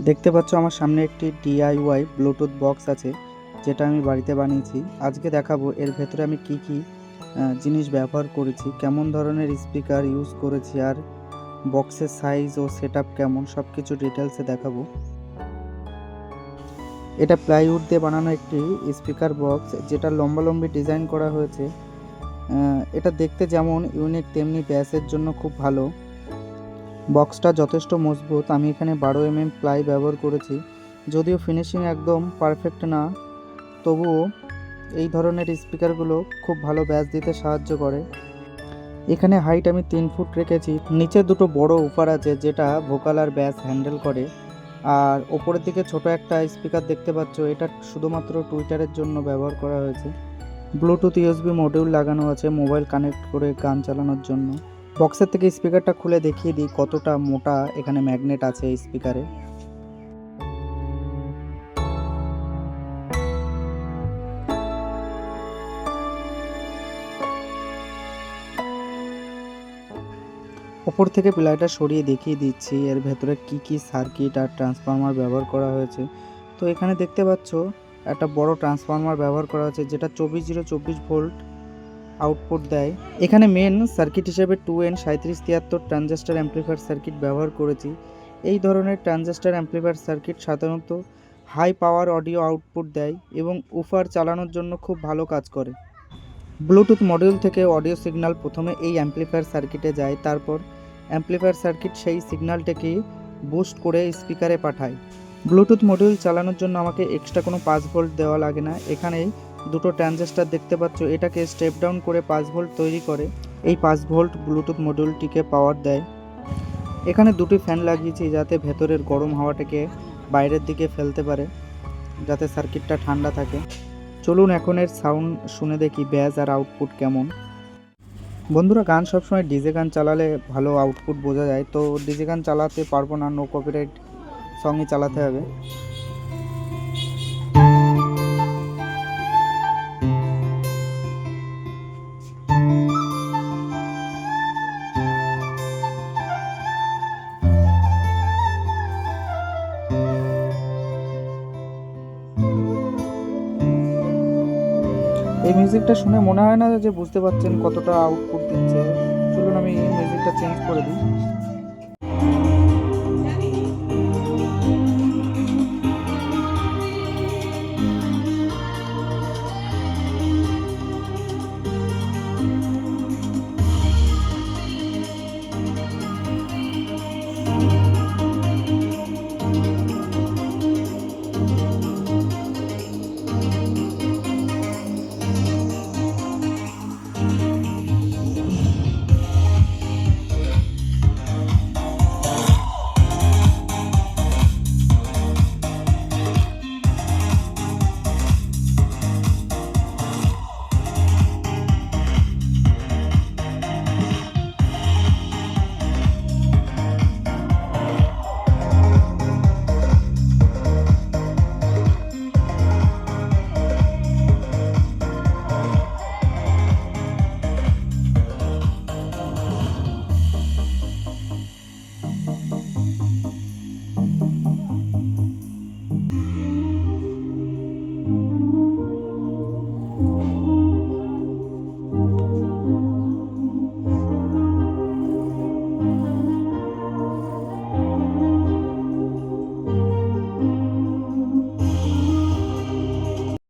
দেখতে পাচ্ছ আমার সামনে একটি ডিআইওয়াই ব্লুটুথ বক্স আছে, যেটা আমি বাড়িতে বানিয়েছি। আজকে দেখাবো এর ভেতরে আমি কি কি জিনিস ব্যবহার করেছি, কেমন ধরনের স্পিকার ইউজ করেছি, আর বক্সের সাইজ ও সেটআপ কেমন, সব কিছু ডিটেলসে দেখাবো। এটা প্লাইউড দিয়ে বানানো একটি স্পিকার বক্স, যেটা লম্বালম্বি ডিজাইন করা হয়েছে। এটা দেখতে যেমন ইউনিক, তেমনি ব্যাসের জন্য খুব ভালো। বক্সটা যথেষ্ট মজবুত। আমি এখানে 12 mm প্লাই ব্যবহার করেছি। যদিও ফিনিশিং একদম পারফেক্ট না, তবুও এই ধরনের স্পিকারগুলো খুব ভালো ব্যাস দিতে সাহায্য করে। এখানে হাইট আমি 3 ফুট রেখেছি। নিচে দুটো বড় উফার আছে, যেটা ভোকাল আর ব্যাস হ্যান্ডেল করে। আর ওপরের দিকে ছোট একটা স্পিকার দেখতে পাচ্ছ, এটা শুধুমাত্র টুইটারের জন্য ব্যবহার করা হয়েছে। ব্লুটুথ ইউএসবি মডিউল লাগানো আছে মোবাইল কানেক্ট করে গান চালানোর জন্য। বক্সের থেকে স্পিকারটা খুলে দেখিয়ে দিই কতটা মোটা এখানে ম্যাগনেট আছে এই স্পিকারে। ওপর থেকে প্লাইটা সরিয়ে দেখিয়ে দিচ্ছি এর ভেতরে কি কি সার্কিট আর ট্রান্সফরমার ব্যবহার করা হয়েছে। তো এখানে দেখতে পাচ্ছ একটা বড় ট্রান্সফরমার ব্যবহার করা হয়েছে, যেটা 24 ভোল্ট আউটপুট দেয়। এখানে মেন সার্কিট হিসেবে 2N3773 ট্রানজিস্টর অ্যাম্পলিফায়ার সার্কিট ব্যবহার করেছি। এই ধরনের ট্রানজিস্টর অ্যাম্পলিফায়ার সার্কিট সাধারণত হাই পাওয়ার অডিও আউটপুট দেয় এবং উফার চালানোর জন্য খুব ভালো কাজ করে। ব্লুটুথ মডিউল থেকে অডিও সিগন্যাল প্রথমে এই অ্যাম্পলিফায়ার সার্কিটে যায়, তারপর অ্যাম্পলিফায়ার সার্কিট সেই সিগন্যালটাকে বুস্ট করে স্পিকারে পাঠায়। ব্লুটুথ মডিউল চালানোর জন্য আমাকে এক্সট্রা কোনো 5 ভোল্ট দেওয়া লাগে না। এখানেই দুটো ট্রানজিস্টর দেখতে পাচ্ছ, এটাকে স্টেপ ডাউন করে 5 ভোল্ট তৈরি করে। এই 5 ভোল্ট ব্লুটুথ মডিউলটিকে পাওয়ার দেয়। এখানে দুটি ফ্যান লাগিয়েছি, যাতে ভেতরের গরম হাওয়াটাকে বাইরের দিকে ফেলতে পারে, যাতে সার্কিটটা ঠান্ডা থাকে। চলুন এখন এর সাউন্ড শুনে দেখি ব্যাস আর আউটপুট কেমন। বন্ধুরা, গান সবসময় ডিজে গান চালালে ভালো আউটপুট বোঝা যায়, তো ডিজে গান চালাতে পারবো না, নো কপিরাইট সঙ্গই চালাতে হবে। এই মিউজিকটা শুনে মনে হয় না যে বুঝতে পারছেন কতটা আউটপুট দিচ্ছে। চলুন আমি মিউজিকটা চেঞ্জ করে দিই।